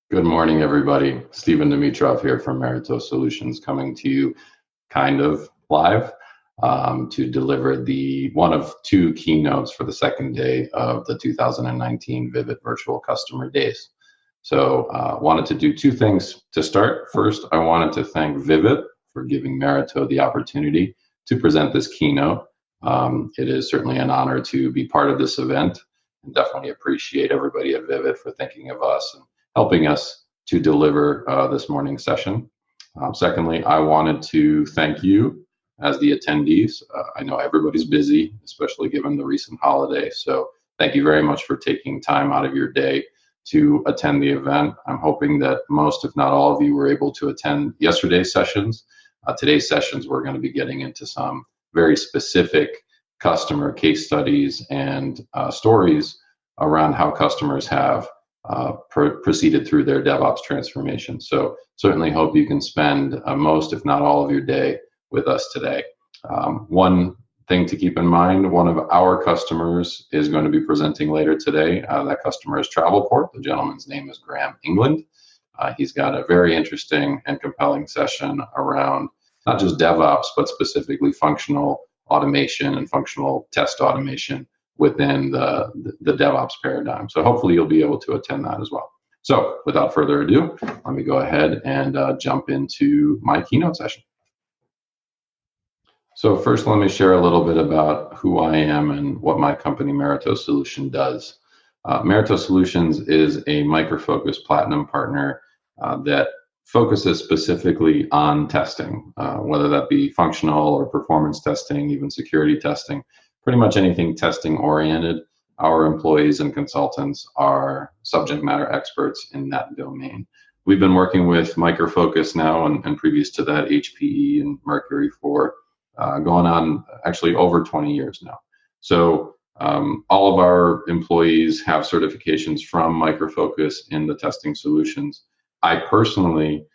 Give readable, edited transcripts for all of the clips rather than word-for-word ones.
Good morning, everybody. Stephen Dimitrov here from Merito Solutions, coming to you kind of live to deliver the one of two keynotes for the second day of the 2019 Vivid Virtual Customer Days. So wanted to do two things to start. First, I wanted to thank Vivid for giving Merito the opportunity to present this keynote. It is certainly an honor to be part of this event, and definitely appreciate everybody at Vivid for thinking of us and helping us to deliver this morning's session. Secondly, I wanted to thank you as the attendees. I know everybody's busy, especially given the recent holiday, so thank you very much for taking time out of your day to attend the event. I'm hoping that most, if not all of you, were able to attend yesterday's sessions. Today's sessions, we're going to be getting into some very specific customer case studies and stories around how customers have proceeded through their DevOps transformation. So certainly hope you can spend most, if not all of your day with us today. One thing to keep in mind, one of our customers is going to be presenting later today. That customer is Travelport. The gentleman's name is Graham England. He's got a very interesting and compelling session around not just DevOps, but specifically functional automation and functional test automation within the DevOps paradigm. So hopefully you'll be able to attend that as well. So without further ado, let me go ahead and jump into my keynote session. So first, let me share a little bit about who I am and what my company Merito Solution does. Merito Solutions is a Micro Focus Platinum partner that focuses specifically on testing, whether that be functional or performance testing, even security testing. Pretty much anything testing oriented, our employees and consultants are subject matter experts in that domain. We've been working with Micro Focus now and previous to that HPE and Mercury for going on actually over 20 years now. So all of our employees have certifications from Micro Focus in the testing solutions. I personally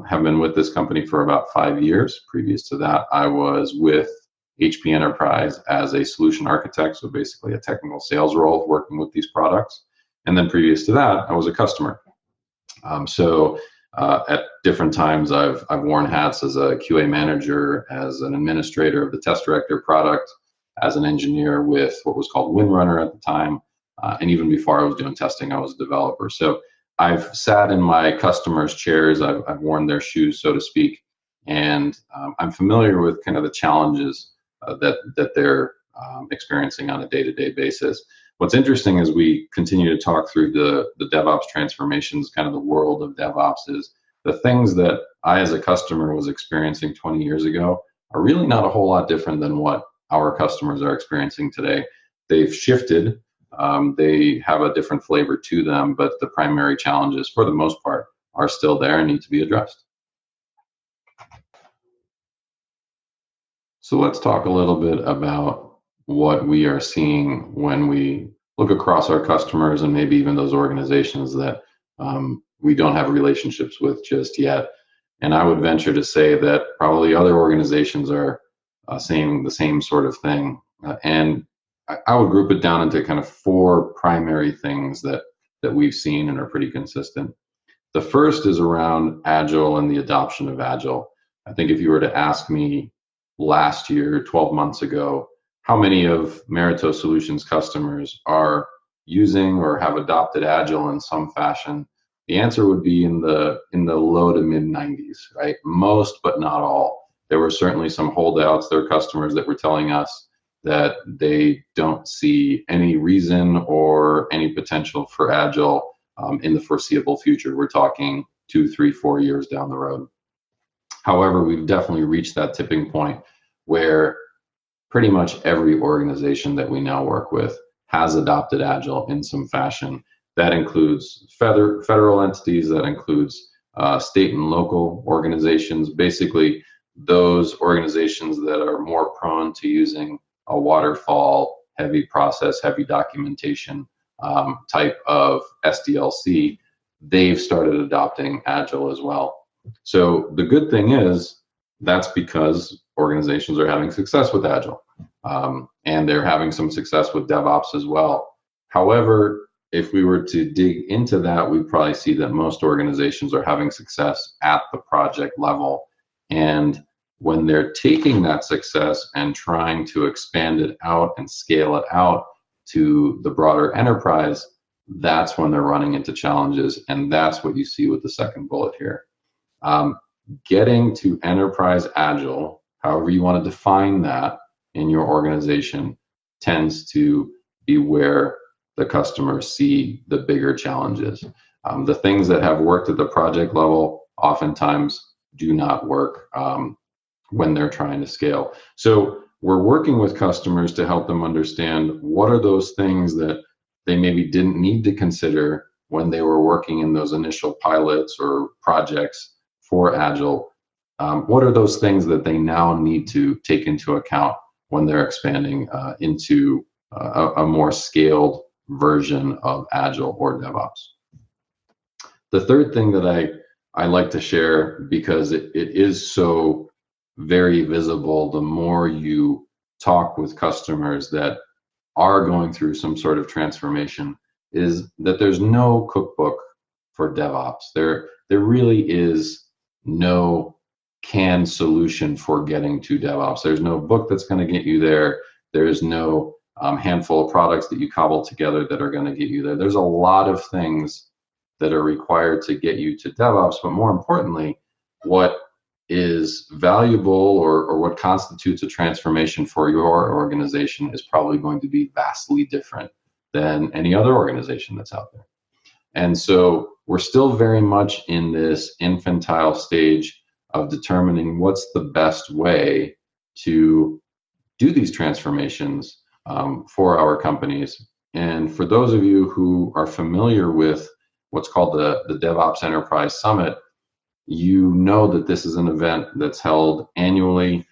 have been with this company for about 5 years. Previous to that, I was with HP Enterprise as a solution architect, so basically a technical sales role working with these products. And then previous to that, I was a customer. At different times, I've worn hats as a QA manager, as an administrator of the test director product, as an engineer with what was called WinRunner at the time, and even before I was doing testing, I was a developer. So I've sat in my customers' chairs, I've worn their shoes, so to speak, and I'm familiar with kind of the challenges that they're experiencing on a day-to-day basis. What's interesting as we continue to talk through the DevOps transformations, kind of the world of DevOps, is the things that I as a customer was experiencing 20 years ago are really not a whole lot different than what our customers are experiencing today. They've shifted, they have a different flavor to them, but the primary challenges, for the most part, are still there and need to be addressed. So let's talk a little bit about what we are seeing when we look across our customers and maybe even those organizations that we don't have relationships with just yet. And I would venture to say that probably other organizations are saying the same sort of thing. And I would group it down into kind of four primary things that we've seen and are pretty consistent. The first is around Agile and the adoption of Agile. I think if you were to ask me last year, 12 months ago, how many of Merito Solutions customers are using or have adopted Agile in some fashion, the answer would be in the low to mid 90s, right? Most, but not all. There were certainly some holdouts. There were customers that were telling us that they don't see any reason or any potential for Agile in the foreseeable future. We're talking 2, 3, 4 years down the road. However, we've definitely reached that tipping point where pretty much every organization that we now work with has adopted Agile in some fashion. That includes federal entities, that includes state and local organizations, basically those organizations that are more prone to using a waterfall, heavy process, heavy documentation type of SDLC. They've started adopting Agile as well. So the good thing is that's because organizations are having success with Agile, and they're having some success with DevOps as well. However, if we were to dig into that, we'd probably see that most organizations are having success at the project level. And when they're taking that success and trying to expand it out and scale it out to the broader enterprise, that's when they're running into challenges. And that's what you see with the second bullet here. Getting to enterprise agile, however you want to define that in your organization, tends to be where the customers see the bigger challenges. The things that have worked at the project level oftentimes do not work when they're trying to scale. So we're working with customers to help them understand what are those things that they maybe didn't need to consider when they were working in those initial pilots or projects for Agile. What are those things that they now need to take into account when they're expanding into a more scaled version of Agile or DevOps? The third thing that I like to share, because it is so very visible the more you talk with customers that are going through some sort of transformation, is that there's no cookbook for DevOps. There really is no canned solution for getting to DevOps. There's no book that's going to get you there. There's no handful of products that you cobble together that are going to get you there. There's a lot of things that are required to get you to DevOps, but more importantly, what is valuable or what constitutes a transformation for your organization is probably going to be vastly different than any other organization that's out there. And so we're still very much in this infantile stage of determining what's the best way to do these transformations for our companies. And for those of you who are familiar with what's called the DevOps Enterprise Summit, you know that this is an event that's held annually.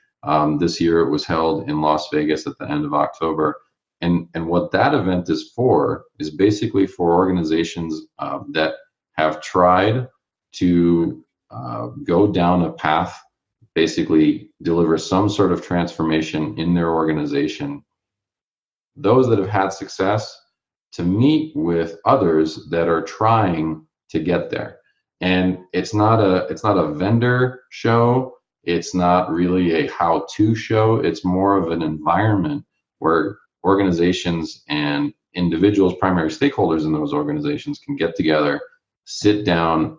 This year it was held in Las Vegas at the end of October. And what that event is for is basically for organizations that have tried to go down a path, basically deliver some sort of transformation in their organization. Those that have had success to meet with others that are trying to get there. And it's not a vendor show. It's not really a how-to show. It's more of an environment where organizations and individuals, primary stakeholders in those organizations, can get together, sit down,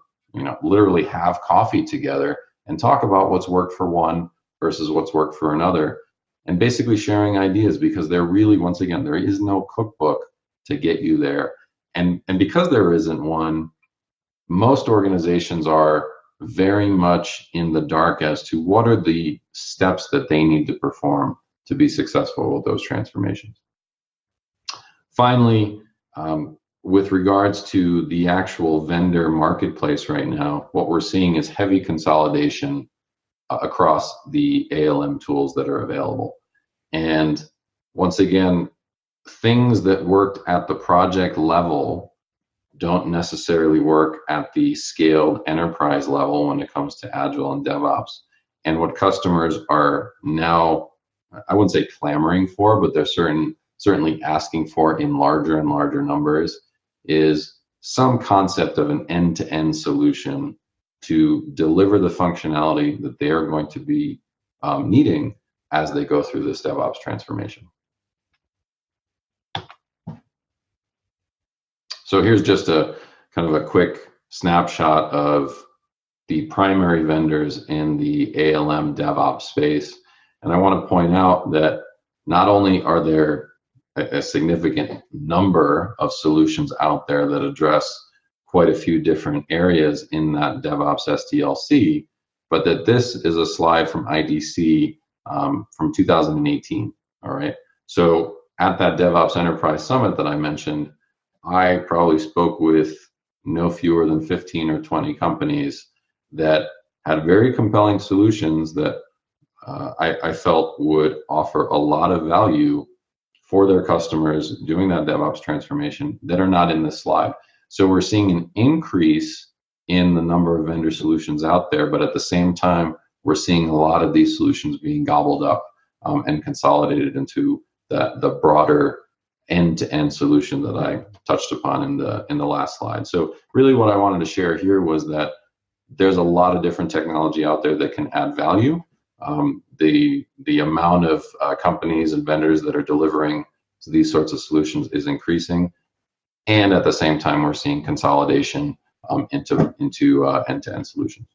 literally have coffee together and talk about what's worked for one versus what's worked for another, and basically sharing ideas, because there really, once again, there is no cookbook to get you there. And because there isn't one, most organizations are very much in the dark as to what are the steps that they need to perform to be successful with those transformations. Finally, with regards to the actual vendor marketplace right now, what we're seeing is heavy consolidation across the ALM tools that are available. And once again, things that worked at the project level don't necessarily work at the scaled enterprise level when it comes to Agile and DevOps. And what customers are now, I wouldn't say clamoring for, but they're certainly asking for in larger and larger numbers, is some concept of an end-to-end solution to deliver the functionality that they are going to be needing as they go through this DevOps transformation. So here's just a kind of a quick snapshot of the primary vendors in the ALM DevOps space. And I want to point out that not only are there a significant number of solutions out there that address quite a few different areas in that DevOps SDLC, but that this is a slide from IDC from 2018, all right? So at that DevOps Enterprise Summit that I mentioned, I probably spoke with no fewer than 15 or 20 companies that had very compelling solutions that I felt would offer a lot of value for their customers doing that DevOps transformation that are not in this slide. So we're seeing an increase in the number of vendor solutions out there, but at the same time, we're seeing a lot of these solutions being gobbled up and consolidated into the broader end-to-end solution that I touched upon in the last slide. So really what I wanted to share here was that there's a lot of different technology out there that can add value. The amount of companies and vendors that are delivering these sorts of solutions is increasing, and at the same time we're seeing consolidation into end-to-end solutions.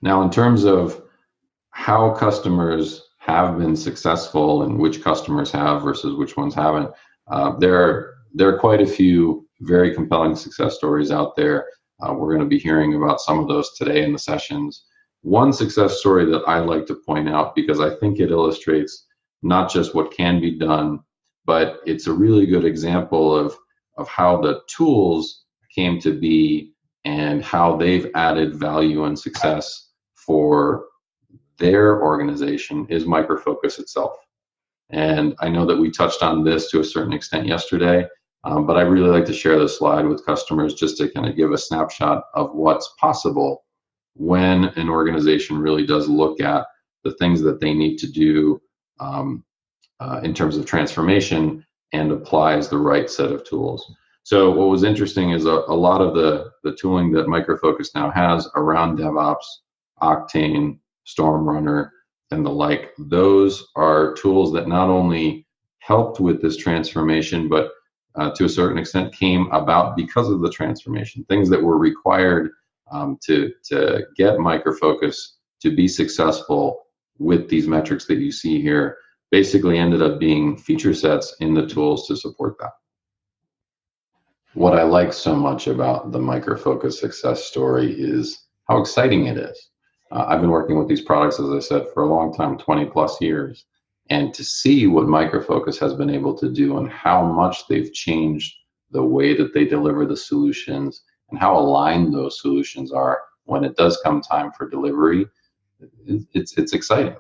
Now, in terms of how customers have been successful and which customers have versus which ones haven't, there are quite a few very compelling success stories out there. We're going to be hearing about some of those today in the sessions. One success story that I like to point out, because I think it illustrates not just what can be done, but it's a really good example of how the tools came to be and how they've added value and success for their organization, is Micro Focus itself. And I know that we touched on this to a certain extent yesterday, but I really like to share this slide with customers just to kind of give a snapshot of what's possible when an organization really does look at the things that they need to do in terms of transformation and applies the right set of tools. So what was interesting is a lot of the tooling that Micro Focus now has around DevOps, Octane, StormRunner, and the like, those are tools that not only helped with this transformation, but to a certain extent came about because of the transformation. Things that were required to get Micro Focus to be successful with these metrics that you see here basically ended up being feature sets in the tools to support that. What I like so much about the Micro Focus success story is how exciting it is. I've been working with these products, as I said, for a long time, 20 plus years. And to see what Micro Focus has been able to do and how much they've changed the way that they deliver the solutions and how aligned those solutions are when it does come time for delivery, it's exciting.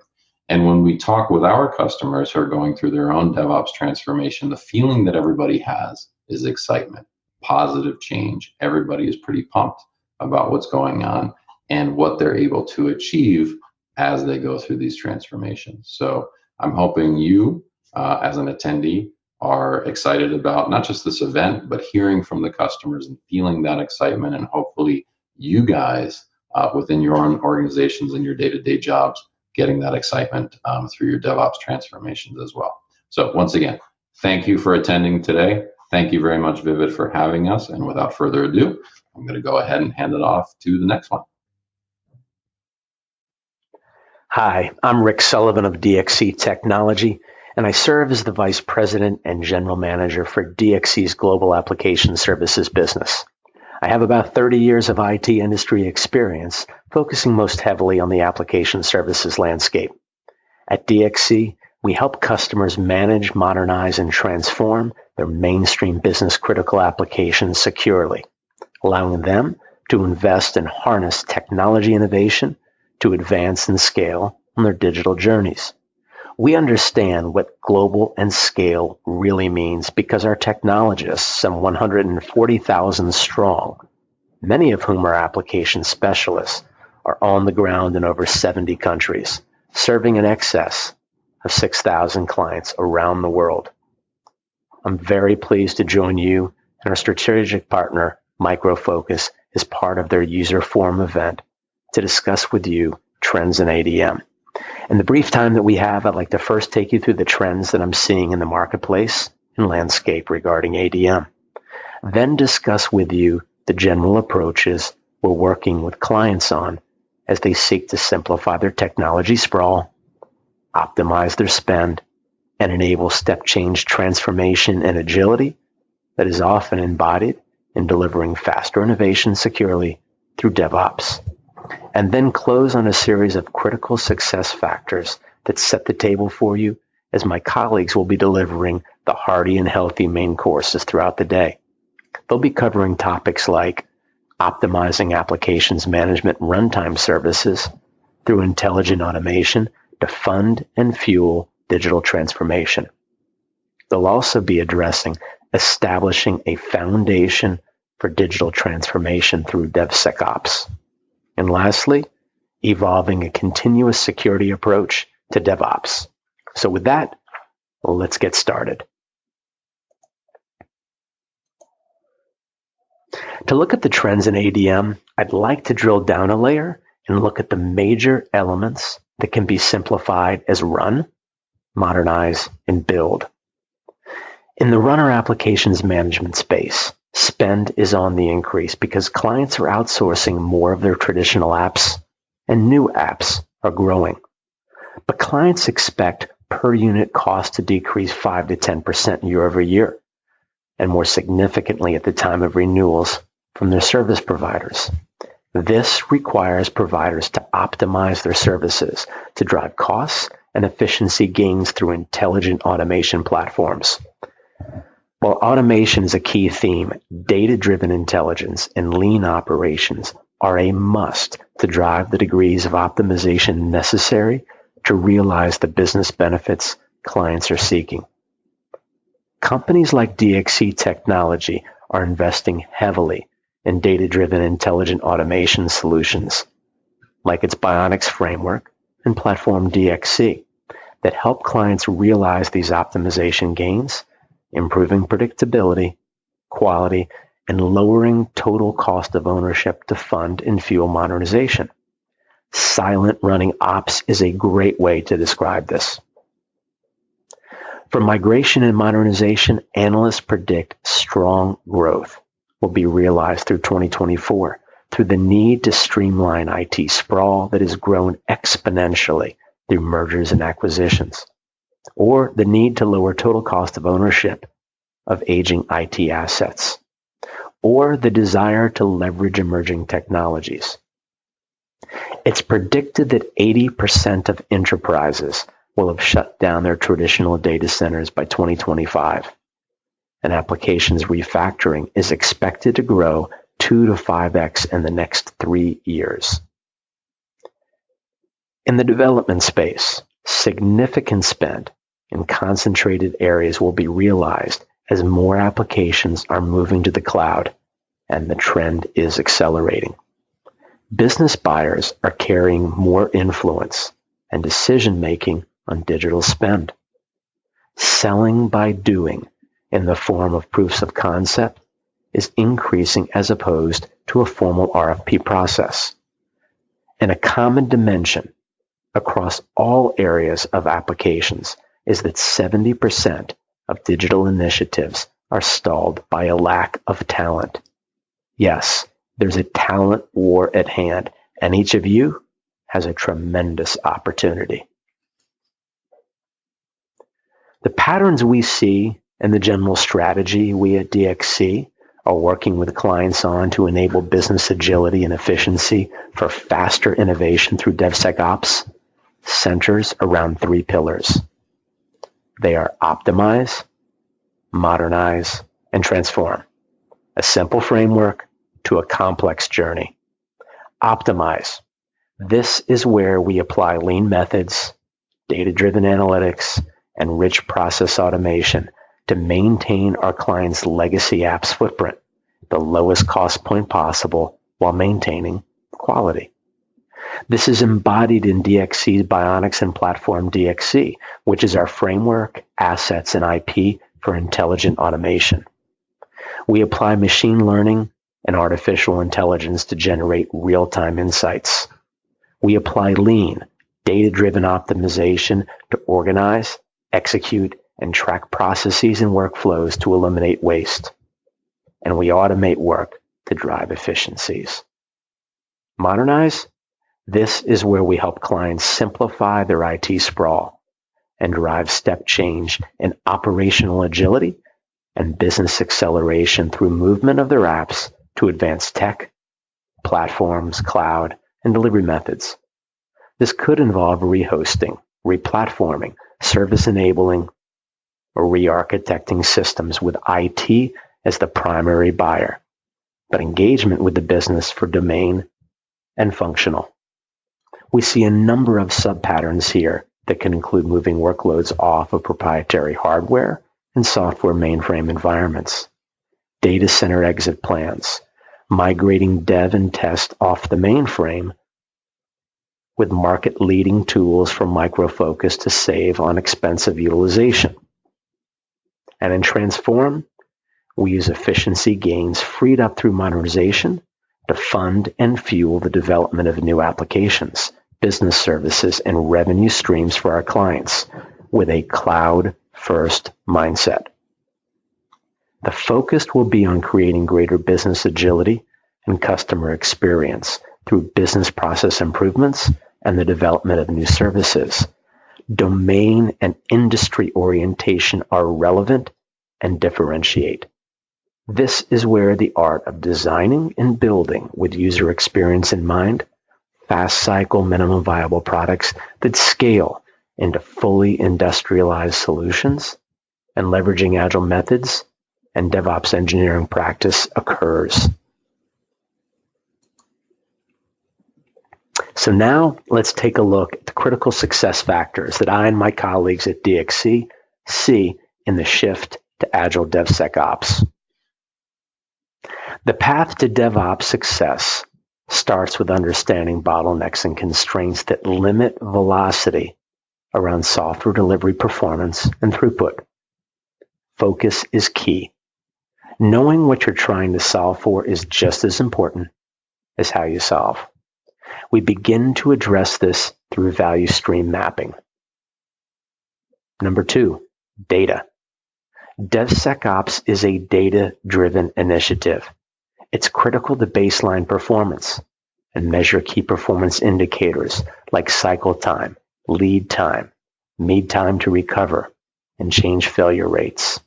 And when we talk with our customers who are going through their own DevOps transformation, the feeling that everybody has is excitement, positive change. Everybody is pretty pumped about what's going on and what they're able to achieve as they go through these transformations. So I'm hoping you, as an attendee, are excited about not just this event, but hearing from the customers and feeling that excitement, and hopefully you guys within your own organizations and your day-to-day jobs getting that excitement through your DevOps transformations as well. So once again, thank you for attending today. Thank you very much, Vivid, for having us. And without further ado, I'm going to go ahead and hand it off to the next one. Hi, I'm Rick Sullivan of DXC Technology, and I serve as the Vice President and General Manager for DXC's Global Application Services business. I have about 30 years of IT industry experience, focusing most heavily on the application services landscape. At DXC, we help customers manage, modernize, and transform their mainstream business-critical applications securely, allowing them to invest and harness technology innovation to advance and scale on their digital journeys. We understand what global and scale really means because our technologists, some 140,000 strong, many of whom are application specialists, are on the ground in over 70 countries, serving in excess of 6,000 clients around the world. I'm very pleased to join you and our strategic partner, Micro Focus, as part of their user forum event to discuss with you trends in ADM. In the brief time that we have, I'd like to first take you through the trends that I'm seeing in the marketplace and landscape regarding ADM. Then discuss with you the general approaches we're working with clients on as they seek to simplify their technology sprawl, optimize their spend, and enable step change transformation and agility that is often embodied in delivering faster innovation securely through DevOps. And then close on a series of critical success factors that set the table for you as my colleagues will be delivering the hearty and healthy main courses throughout the day. They'll be covering topics like optimizing applications management runtime services through intelligent automation to fund and fuel digital transformation. They'll also be addressing establishing a foundation for digital transformation through DevSecOps. And lastly, evolving a continuous security approach to DevOps. So with that, Let's get started. To look at the trends in ADM, I'd like to drill down a layer and look at the major elements that can be simplified as run, modernize, and build. In the runner applications management space, spend is on the increase because clients are outsourcing more of their traditional apps and new apps are growing. But clients expect per unit cost to decrease 5 to 10% year over year, and more significantly at the time of renewals from their service providers. This requires providers to optimize their services to drive costs and efficiency gains through intelligent automation platforms. While automation is a key theme, data-driven intelligence and lean operations are a must to drive the degrees of optimization necessary to realize the business benefits clients are seeking. Companies like DXC Technology are investing heavily in data-driven intelligent automation solutions, like its Bionics framework and platform DXC, that help clients realize these optimization gains, improving predictability, quality, and lowering total cost of ownership to fund and fuel modernization. Silent running ops is a great way to describe this. For migration and modernization, analysts predict strong growth will be realized through 2024 through the need to streamline IT sprawl that has grown exponentially through mergers and acquisitions, or the need to lower total cost of ownership of aging IT assets, or the desire to leverage emerging technologies. It's predicted that 80% of enterprises will have shut down their traditional data centers by 2025, and applications refactoring is expected to grow 2 to 5x in the next 3 years. In the development space, significant spend in concentrated areas will be realized as more applications are moving to the cloud, and the trend is accelerating. Business buyers are carrying more influence and decision-making on digital spend. Selling by doing in the form of proofs of concept is increasing as opposed to a formal RFP process. And a common dimension across all areas of applications is that 70% of digital initiatives are stalled by a lack of talent. Yes, there's a talent war at hand, and each of you has a tremendous opportunity. The patterns we see and the general strategy we at DXC are working with clients on to enable business agility and efficiency for faster innovation through DevSecOps centers around 3 pillars. They are optimize, modernize, and transform. A simple framework to a complex journey. Optimize. This is where we apply lean methods, data-driven analytics, and rich process automation to maintain our clients' legacy apps footprint, the lowest cost point possible while maintaining quality. This is embodied in DXC's Bionics and platform DXC, which is our framework, assets, and IP for intelligent automation. We apply machine learning and artificial intelligence to generate real-time insights. We apply lean, data-driven optimization to organize, execute, and track processes and workflows to eliminate waste. And we automate work to drive efficiencies. Modernize. This is where we help clients simplify their IT sprawl and drive step change in operational agility and business acceleration through movement of their apps to advanced tech, platforms, cloud, and delivery methods. This could involve rehosting, replatforming, service enabling, or re-architecting systems with IT as the primary buyer, but engagement with the business for domain and functional. We see a number of sub-patterns here that can include moving workloads off of proprietary hardware and software mainframe environments, data center exit plans, migrating dev and test off the mainframe with market-leading tools from Micro Focus to save on expensive utilization, And in transform, we use efficiency gains freed up through modernization to fund and fuel the development of new applications, business services, and revenue streams for our clients with a cloud-first mindset. The focus will be on creating greater business agility and customer experience through business process improvements and the development of new services. Domain and industry orientation are relevant and differentiate. This is where the art of designing and building with user experience in mind, fast cycle minimum viable products that scale into fully industrialized solutions, and leveraging agile methods and DevOps engineering practice occurs. So now let's take a look at the critical success factors that I and my colleagues at DXC see in the shift to Agile DevSecOps. The path to DevOps success starts with understanding bottlenecks and constraints that limit velocity around software delivery performance and throughput. Focus is key. Knowing what you're trying to solve for is just as important as how you solve. We begin to address this through value stream mapping. Number 2, data. DevSecOps is a data-driven initiative. It's critical to baseline performance and measure key performance indicators like cycle time, lead time, mean time to recover, and change failure rates.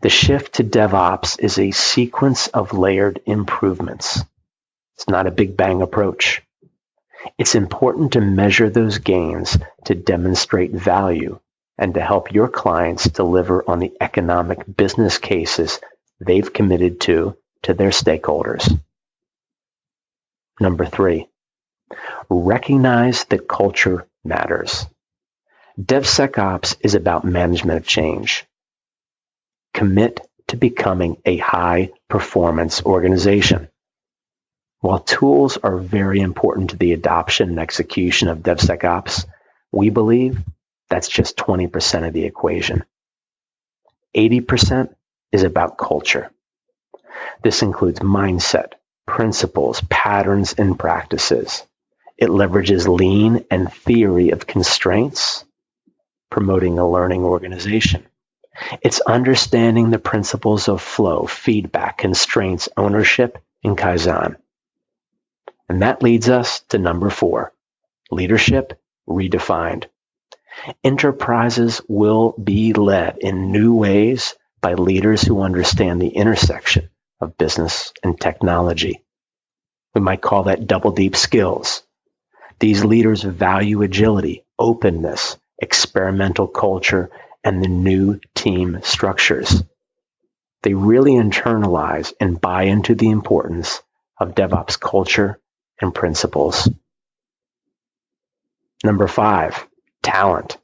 The shift to DevOps is a sequence of layered improvements. It's not a big bang approach. It's important to measure those gains to demonstrate value and to help your clients deliver on the economic business cases they've committed to their stakeholders. Number 3, recognize that culture matters. DevSecOps is about management of change. Commit to becoming a high-performance organization. While tools are very important to the adoption and execution of DevSecOps, we believe that's just 20% of the equation. 80% is about culture. This includes mindset, principles, patterns, and practices. It leverages lean and theory of constraints, promoting a learning organization. It's understanding the principles of flow, feedback, constraints, ownership, and Kaizen. And that leads us to number 4, leadership redefined. Enterprises will be led in new ways by leaders who understand the intersection of business and technology. We might call that double deep skills. These leaders value agility, openness, experimental culture, and the new team structures. They really internalize and buy into the importance of DevOps culture and principles. Number 5, talent.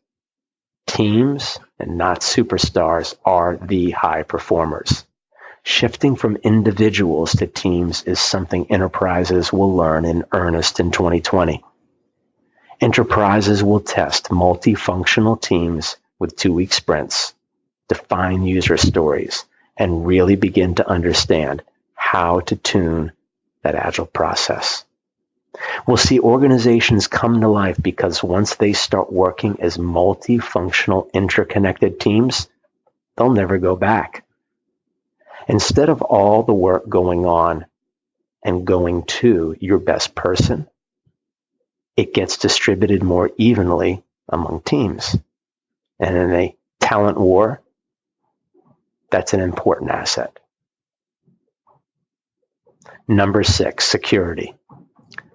Teams, and not superstars, are the high performers. Shifting from individuals to teams is something enterprises will learn in earnest in 2020. Enterprises will test multifunctional teams with 2-week sprints, define user stories, and really begin to understand how to tune that agile process. We'll see organizations come to life because once they start working as multifunctional, interconnected teams, they'll never go back. Instead of all the work going on and going to your best person, it gets distributed more evenly among teams. And in a talent war, that's an important asset. Number 6, security.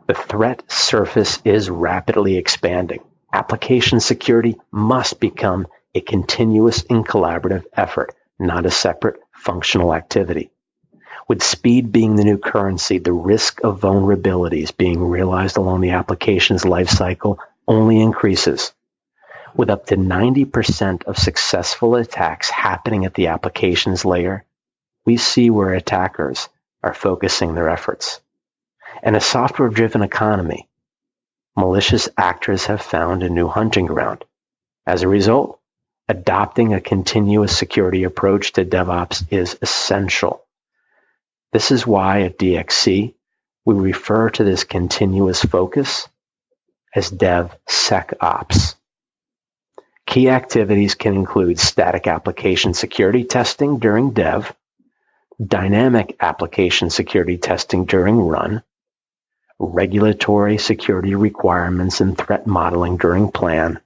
The threat surface is rapidly expanding. Application security must become a continuous and collaborative effort, not a separate functional activity. With speed being the new currency, the risk of vulnerabilities being realized along the application's lifecycle only increases. With up to 90% of successful attacks happening at the applications layer, we see where attackers are focusing their efforts. In a software-driven economy, malicious actors have found a new hunting ground. As a result, Adopting a continuous security approach to DevOps is essential. This is why at DXC, we refer to this continuous focus as DevSecOps. Key activities can include static application security testing during dev, dynamic application security testing during run, regulatory security requirements and threat modeling during plan,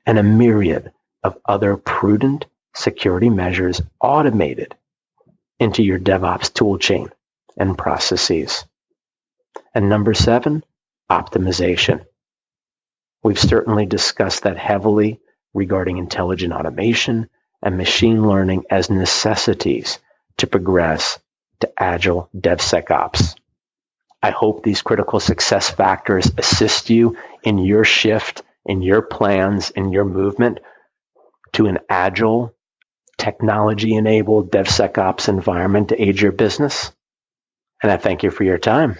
and a myriad of other prudent security measures automated into your DevOps toolchain and processes. And number 7, optimization. We've certainly discussed that heavily regarding intelligent automation and machine learning as necessities to progress to Agile DevSecOps. I hope these critical success factors assist you in your shift, in your plans, in your movement to an Agile, technology-enabled DevSecOps environment to aid your business. And I thank you for your time.